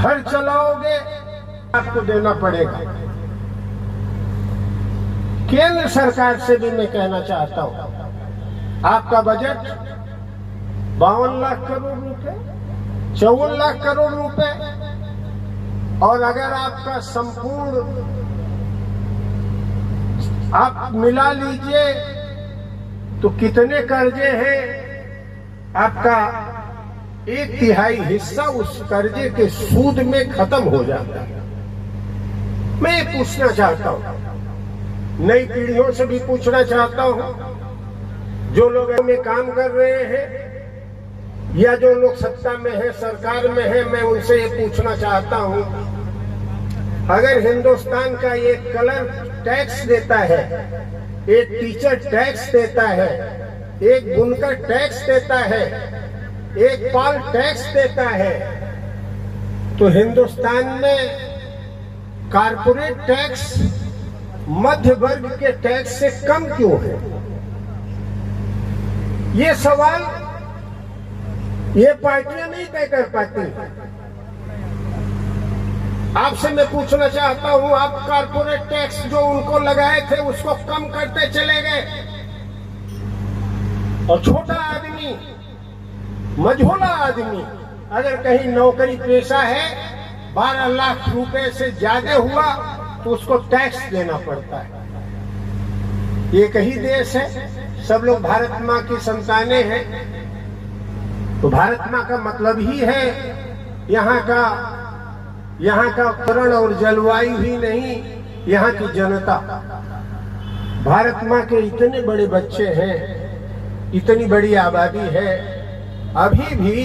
घर चलाओगे आपको देना पड़ेगा। केंद्र सरकार से भी मैं कहना चाहता हूं, आपका बजट 52 लाख करोड़ रुपए, 54 लाख करोड़ रुपए, और अगर आपका संपूर्ण आप मिला लीजिए तो कितने कर्जे हैं, आपका 1/3 हिस्सा उस कर्जे के सूद में खत्म हो जाता है। मैं ये पूछना चाहता हूं, नई पीढ़ियों से भी पूछना चाहता हूं, जो लोग में काम कर रहे हैं या जो लोग सत्ता में है, सरकार में है, मैं उनसे ये पूछना चाहता हूं, अगर हिंदुस्तान का एक कलर टैक्स देता है, एक टीचर टैक्स देता है, एक बुनकर टैक्स देता है, एक पाल टैक्स देता है, तो हिंदुस्तान में कारपोरेट टैक्स मध्य वर्ग के टैक्स से कम क्यों है? ये सवाल ये पार्टियां नहीं तय कर पाती। आपसे मैं पूछना चाहता हूं, आप कारपोरेट टैक्स जो उनको लगाए थे उसको कम करते चले गए, और छोटा आदमी, मझोला आदमी अगर कहीं नौकरी पेशा है 12 लाख रुपए से ज्यादा हुआ तो उसको टैक्स देना पड़ता है। एक ही देश है, सब लोग भारत माँ की संतानें हैं, तो भारत माँ का मतलब ही है यहाँ का करण और जलवायु ही नहीं, यहाँ की जनता। भारत माँ के इतने बड़े बच्चे हैं, इतनी बड़ी आबादी है, अभी भी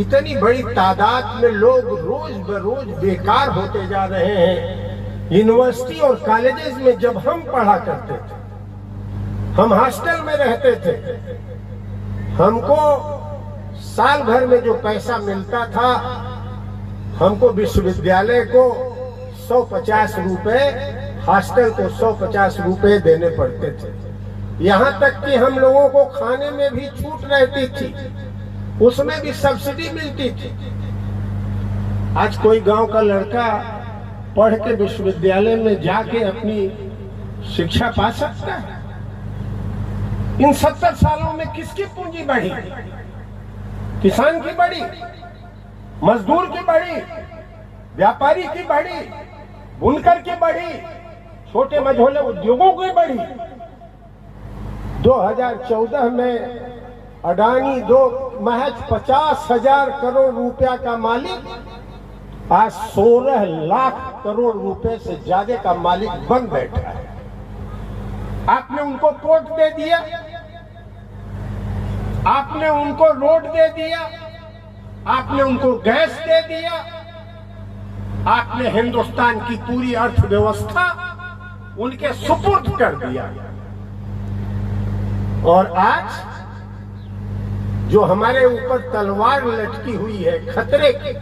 इतनी बड़ी तादाद में लोग रोज बरोज बेकार होते जा रहे हैं। यूनिवर्सिटी और कॉलेजेस में जब हम पढ़ा करते थे, हम हॉस्टल में रहते थे, हमको साल भर में जो पैसा मिलता था, हमको विश्वविद्यालय को 150 रुपए, हॉस्टल को 150 रुपए देने पड़ते थे। यहाँ तक कि हम लोगों को खाने में भी छूट रहती थी, उसमें भी सब्सिडी मिलती थी। आज कोई गांव का लड़का पढ़ के विश्वविद्यालय में जाके अपनी शिक्षा पा सकता है? इन 70 सालों में किसकी पूंजी बढ़ी? किसान की बढ़ी, मजदूर की बढ़ी, व्यापारी की बढ़ी, बुनकर की बढ़ी, छोटे मझोले उद्योगों की बढ़ी। 2014 में अडानी महज 50,000 करोड़ रुपया का मालिक आज 16 लाख करोड़ रुपए से ज्यादा का मालिक बन बैठा है। आपने उनको पोर्ट दे दिया, आपने उनको रोड दे दिया, आपने उनको गैस दे दिया, आपने हिंदुस्तान की पूरी अर्थव्यवस्था उनके सुपुर्द कर दिया। और आज जो हमारे ऊपर तलवार लटकी हुई है खतरे की,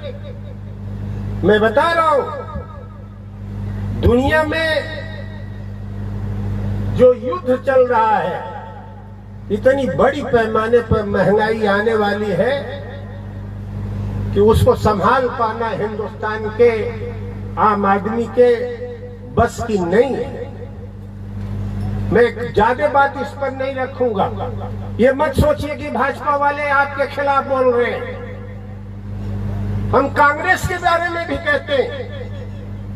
मैं बता रहा हूं, दुनिया में जो युद्ध चल रहा है, इतनी बड़ी पैमाने पर महंगाई आने वाली है कि उसको संभाल पाना हिंदुस्तान के आम आदमी के बस की नहीं है। मैं ज्यादा बात इस पर नहीं रखूंगा। ये मत सोचिए कि भाजपा वाले आपके खिलाफ बोल रहे हैं। हम कांग्रेस के बारे में भी कहते हैं,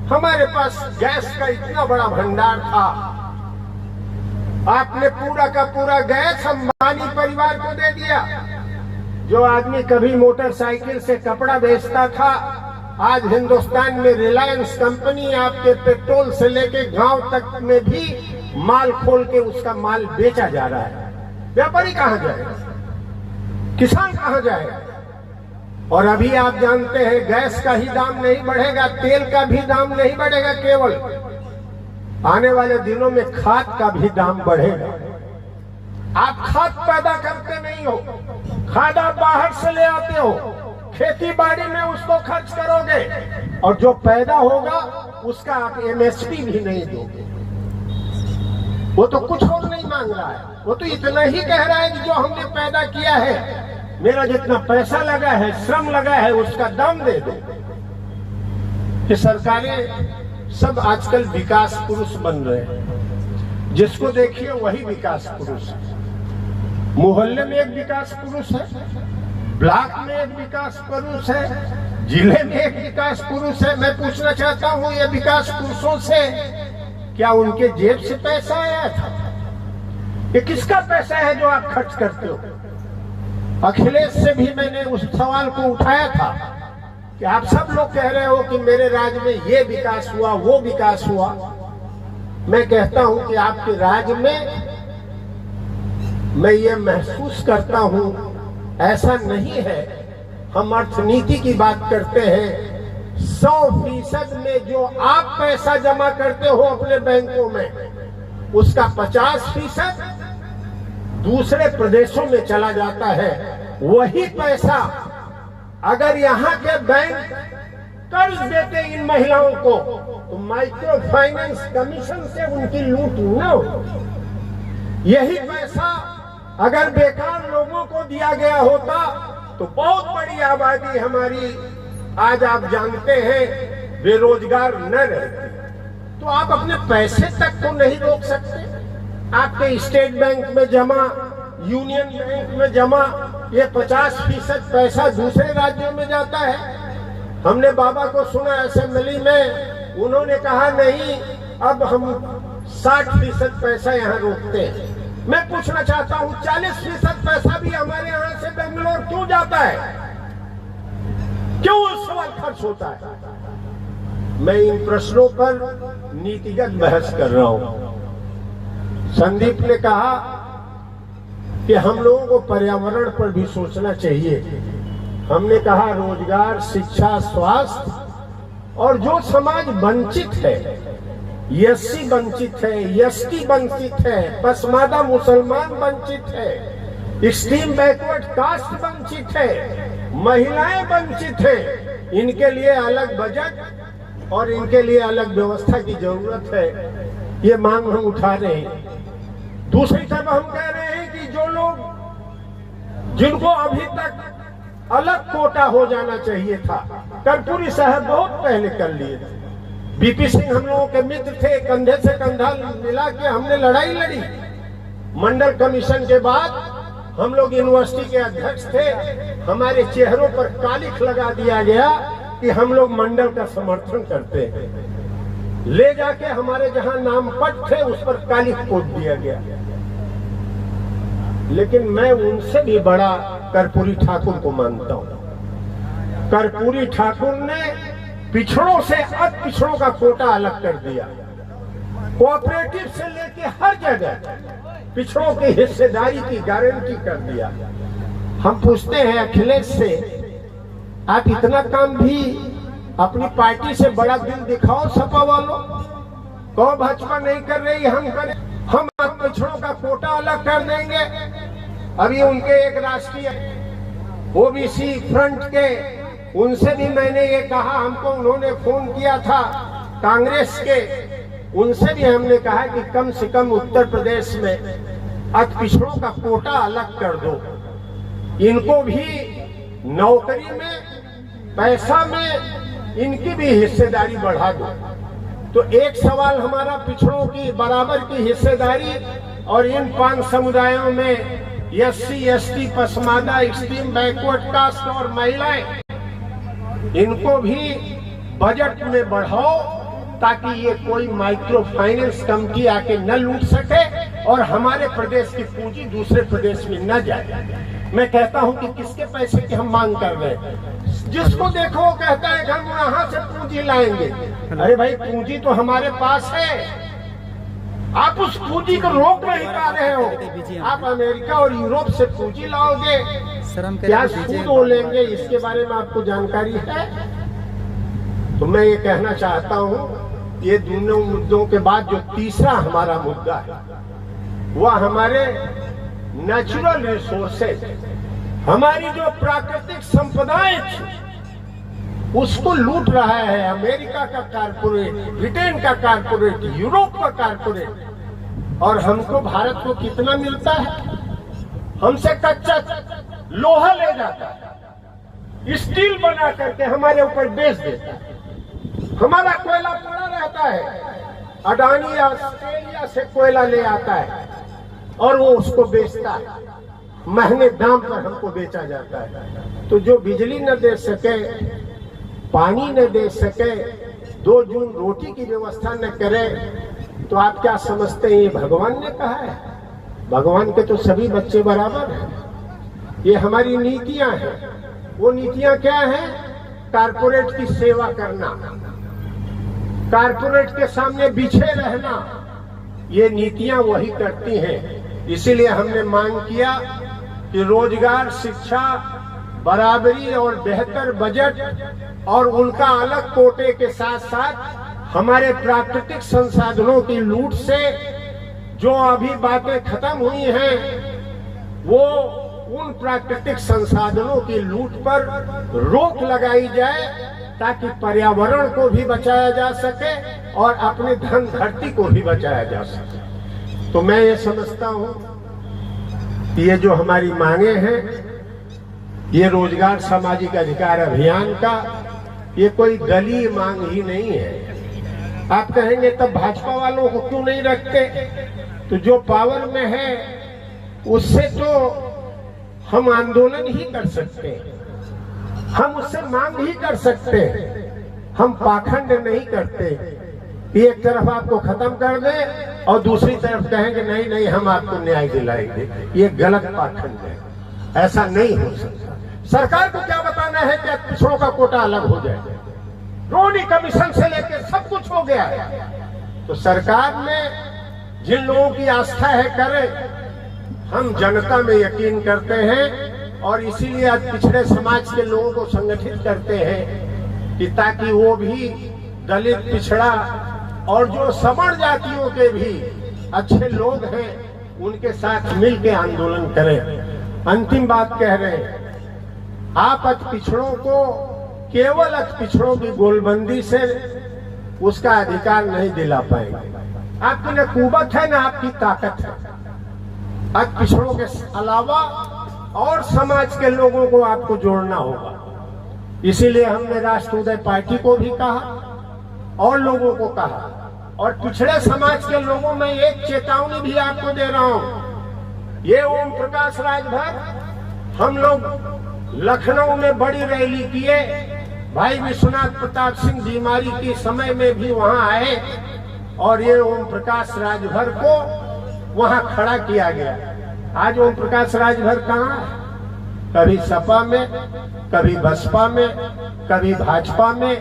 हमारे पास गैस का इतना बड़ा भंडार था, आपने पूरा का पूरा गैस अंबानी परिवार को दे दिया। जो आदमी कभी मोटरसाइकिल से कपड़ा बेचता था, आज हिंदुस्तान में रिलायंस कंपनी आपके पेट्रोल से लेके गांव तक में भी माल खोल के उसका माल बेचा जा रहा है। व्यापारी कहां जाएगा? किसान कहां जाएगा? और अभी आप जानते हैं गैस का ही दाम नहीं बढ़ेगा, तेल का भी दाम नहीं बढ़ेगा, केवल आने वाले दिनों में खाद का भी दाम बढ़ेगा। आप खाद पैदा करते नहीं हो, खाद आप बाहर से ले आते हो, खेती बाड़ी में उसको खर्च करोगे, और जो पैदा होगा उसका आप एमएसपी भी नहीं दोगे। वो तो कुछ और नहीं मांग रहा है, वो तो इतना ही कह रहा है कि जो हमने पैदा किया है, मेरा जितना पैसा लगा है, श्रम लगा है, उसका दाम दे दो। कि सरकारें सब आजकल विकास पुरुष बन रहे हैं। जिसको देखिए वही विकास पुरुष है। मोहल्ले में एक विकास पुरुष है, ब्लॉक में एक विकास पुरुष है, जिले में एक विकास पुरुष है। मैं पूछना चाहता हूं, ये विकास पुरुषों से क्या उनके जेब से पैसा आया था? ये किसका पैसा है जो आप खर्च करते हो? अखिलेश से भी मैंने उस सवाल को उठाया था कि आप सब लोग कह रहे हो कि मेरे राज्य में ये विकास हुआ, वो विकास हुआ। मैं कहता हूं कि आपके राज्य में मैं ये महसूस करता हूं ऐसा नहीं है। हम अर्थनीति की बात करते हैं, 100% में जो आप पैसा जमा करते हो अपने बैंकों में, उसका 50% दूसरे प्रदेशों में चला जाता है। वही पैसा अगर यहाँ के बैंक कर्ज देते इन महिलाओं को, तो माइक्रो फाइनेंस कमीशन से उनकी लूट न हो। यही पैसा अगर बेकार लोगों को दिया गया होता तो बहुत बड़ी आबादी हमारी आज आप जानते हैं बेरोजगार न रहती। तो आप अपने पैसे तक तो नहीं रोक सकते। आपके स्टेट बैंक में जमा, यूनियन बैंक में जमा, ये 50% पैसा दूसरे राज्यों में जाता है। हमने बाबा को सुना असेंबली में, उन्होंने कहा नहीं, अब हम 60% पैसा यहाँ रोकते हैं। मैं पूछना चाहता हूँ, 40% पैसा भी हमारे यहाँ से बेंगलोर क्यों जाता है? क्यों उस सवाल खर्च होता है? मैं इन प्रश्नों पर नीतिगत बहस कर रहा हूं। संदीप ने कहा कि हम लोगों को पर्यावरण पर भी सोचना चाहिए। हमने कहा रोजगार, शिक्षा, स्वास्थ्य, और जो समाज वंचित है, एससी वंचित है, एसटी वंचित है, पसमादा मुसलमान वंचित है, एक्सट्रीम बैकवर्ड कास्ट वंचित है, महिलाएं वंचित है, इनके लिए अलग बजट और इनके लिए अलग व्यवस्था की जरूरत है। ये मांग हम उठा रहे हैं। दूसरी तरफ हम कह रहे हैं कि जो लोग जिनको अभी तक अलग कोटा हो जाना चाहिए था, कर्पूरी साहब बहुत पहले कर लिए थे। बीपी सिंह हम लोगों के मित्र थे, कंधे से कंधा मिला के हमने लड़ाई लड़ी। मंडल कमीशन के बाद हम लोग यूनिवर्सिटी के अध्यक्ष थे, हमारे चेहरों पर कालिख लगा दिया गया कि हम लोग मंडल का समर्थन करते हैं। ले जाके हमारे जहां नामपट थे उस पर कालिख पोत दिया गया। लेकिन मैं उनसे भी बड़ा कर्पूरी ठाकुर को मानता हूं। कर्पूरी ठाकुर ने पिछड़ों से अति पिछड़ों का कोटा अलग कर दिया। कोऑपरेटिव से लेके हर जगह पिछड़ों की हिस्सेदारी की गारंटी कर दिया। हम पूछते हैं अखिलेश से, आप इतना काम भी अपनी पार्टी से बड़ा दिल दिखाओ सपा वालों, कहो भाजपा नहीं कर रही, हम करें। हम पिछड़ों का कोटा अलग कर देंगे। अभी उनके एक राष्ट्रीय ओबीसी फ्रंट के, उनसे भी मैंने ये कहा, हमको उन्होंने फोन किया था कांग्रेस के, उनसे भी हमने कहा कि कम से कम उत्तर प्रदेश में अति पिछड़ों का कोटा अलग कर दो, इनको भी नौकरी में, पैसा में इनकी भी हिस्सेदारी बढ़ा दो। तो एक सवाल हमारा पिछड़ों की बराबर की हिस्सेदारी और इन 5 समुदायों में SC, ST, Pasmanda, extreme backward caste और महिलाएं, इनको भी बजट में बढ़ाओ ताकि ये कोई माइक्रो फाइनेंस कंपनी आके न लूट सके और हमारे प्रदेश की पूंजी दूसरे प्रदेश में न जाए। मैं कहता हूं कि किसके पैसे की हम मांग कर रहे हैं? जिसको देखो वो कहता है कि हम वहां से पूंजी लाएंगे। अरे भाई, पूंजी तो हमारे पास है, आप उस पूंजी को रोक नहीं पा रहे हो। आप अमेरिका और यूरोप से पूंजी लाओगे, क्या सूद वो लेंगे, इसके बारे में आपको जानकारी है? तो मैं ये कहना चाहता हूं, ये दोनों मुद्दों के बाद जो तीसरा हमारा मुद्दा है, वह हमारे नेचुरल रिसोर्सेज, हमारी जो प्राकृतिक संपदाएं थी उसको लूट रहा है अमेरिका का कारपोरेट, ब्रिटेन का कारपोरेट, यूरोप का कारपोरेट। और हमको भारत को कितना मिलता है? हमसे कच्चा लोहा ले जाता है, स्टील बना करके हमारे ऊपर बेच देता है। हमारा कोयला पड़ा रहता है, अडानी ऑस्ट्रेलिया से कोयला ले आता है और वो उसको बेचता है, महंगे दाम पर हमको बेचा जाता है। तो जो बिजली न दे सके, पानी न दे सके, 2 जून रोटी की व्यवस्था न करे, तो आप क्या समझते हैं ये भगवान ने कहा है? भगवान के तो सभी बच्चे बराबर हैं। ये हमारी नीतियां हैं। वो नीतियां क्या हैं? कारपोरेट की सेवा करना, कारपोरेट के सामने पीछे रहना, ये नीतियां वही करती हैं। इसीलिए हमने मांग किया कि रोजगार, शिक्षा, बराबरी और बेहतर बजट और उनका अलग कोटे के साथ साथ हमारे प्राकृतिक संसाधनों की लूट से जो अभी बातें खत्म हुई हैं, वो उन प्राकृतिक संसाधनों की लूट पर रोक लगाई जाए ताकि पर्यावरण को भी बचाया जा सके और अपने धन धरती को भी बचाया जा सके। तो मैं ये समझता हूं कि ये जो हमारी मांगे हैं, ये रोजगार सामाजिक अधिकार अभियान का ये कोई दलीय मांग ही नहीं है। आप कहेंगे तब भाजपा वालों को क्यों नहीं रखते? तो जो पावर में है उससे तो हम आंदोलन ही कर सकते हैं, हम उससे मांग ही कर सकते हैं। हम पाखंड नहीं करते, एक तरफ आपको खत्म कर दे और दूसरी तरफ कहेंगे नहीं नहीं हम आपको न्याय दिलाएंगे। ये गलत पाखंड है, ऐसा नहीं हो सकता। सरकार को क्या बताना है कि पिछड़ों का कोटा अलग हो जाए? रोनी कमीशन से लेकर सब कुछ हो गया है। तो सरकार में जिन लोगों की आस्था है करें, हम जनता में यकीन करते हैं और इसीलिए आज पिछड़े समाज के लोगों को संगठित करते हैं कि ताकि वो भी दलित, पिछड़ा और जो सवर्ण जातियों के भी अच्छे लोग हैं उनके साथ मिलकर आंदोलन करें। अंतिम बात कह रहे हैं, आप अति पिछड़ों को केवल अति पिछड़ों की गोलबंदी से उसका अधिकार नहीं दिला पाएंगे। आपकी न कुवत है न आपकी ताकत है। अति पिछड़ों के अलावा और समाज के लोगों को आपको जोड़ना होगा। इसीलिए हमने राष्ट्रोदय पार्टी को भी कहा और लोगों को कहा, और पिछड़े समाज के लोगों में एक चेतावनी भी आपको दे रहा हूं। ये ओम प्रकाश राजभर हम लोग लखनऊ में बड़ी रैली किए, भाई विश्वनाथ प्रताप सिंह बीमारी के समय में भी वहां आए और ये ओम प्रकाश राजभर को वहां खड़ा किया गया। आज ओम प्रकाश राजभर कहाँ है? कभी सपा में, कभी बसपा में, कभी भाजपा में।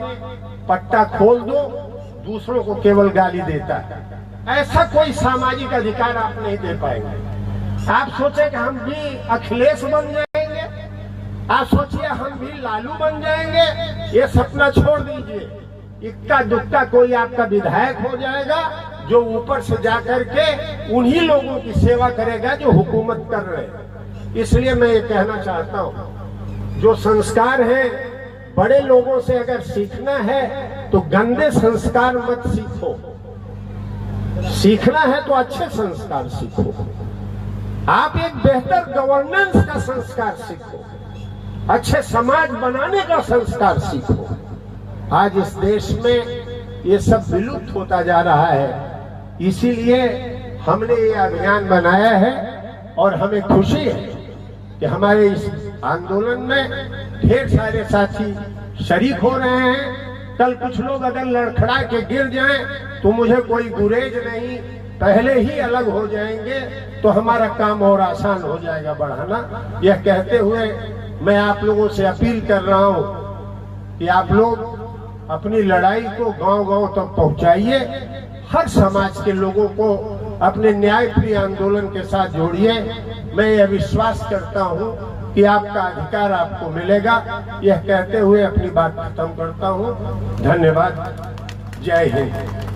पट्टा खोल दो, दूसरों को केवल गाली देता है। ऐसा कोई सामाजिक अधिकार आप नहीं दे पाएंगे। आप सोचे कि हम भी अखिलेश बन जाएंगे, आप सोचिए हम भी लालू बन जाएंगे, ये सपना छोड़ दीजिए। इक्का दुक्का कोई आपका विधायक हो जाएगा जो ऊपर से जाकर के उन्हीं लोगों की सेवा करेगा जो हुकूमत कर रहे हैं। इसलिए मैं ये कहना चाहता हूँ, जो संस्कार है बड़े लोगों से अगर सीखना है तो गंदे संस्कार मत सीखो, सीखना है तो अच्छे संस्कार सीखो। आप एक बेहतर गवर्नेंस का संस्कार सीखो, अच्छे समाज बनाने का संस्कार सीखो। आज इस देश में ये सब विलुप्त होता जा रहा है, इसीलिए हमने ये अभियान बनाया है और हमें खुशी है कि हमारे इस आंदोलन में ढेर सारे साथी शरीक हो रहे हैं। कल कुछ लोग अगर लड़खड़ा के गिर जाएं तो मुझे कोई गुरेज नहीं, पहले ही अलग हो जाएंगे तो हमारा काम और आसान हो जाएगा बढ़ाना। यह कहते हुए मैं आप लोगों से अपील कर रहा हूं कि आप लोग अपनी लड़ाई को गांव-गांव तक पहुंचाइए, हर समाज के लोगों को अपने न्याय प्रिय आंदोलन के साथ जोड़िए। मैं यह विश्वास करता हूं कि आपका अधिकार आपको मिलेगा। यह कहते हुए अपनी बात खत्म करता हूं। धन्यवाद। जय हिंद।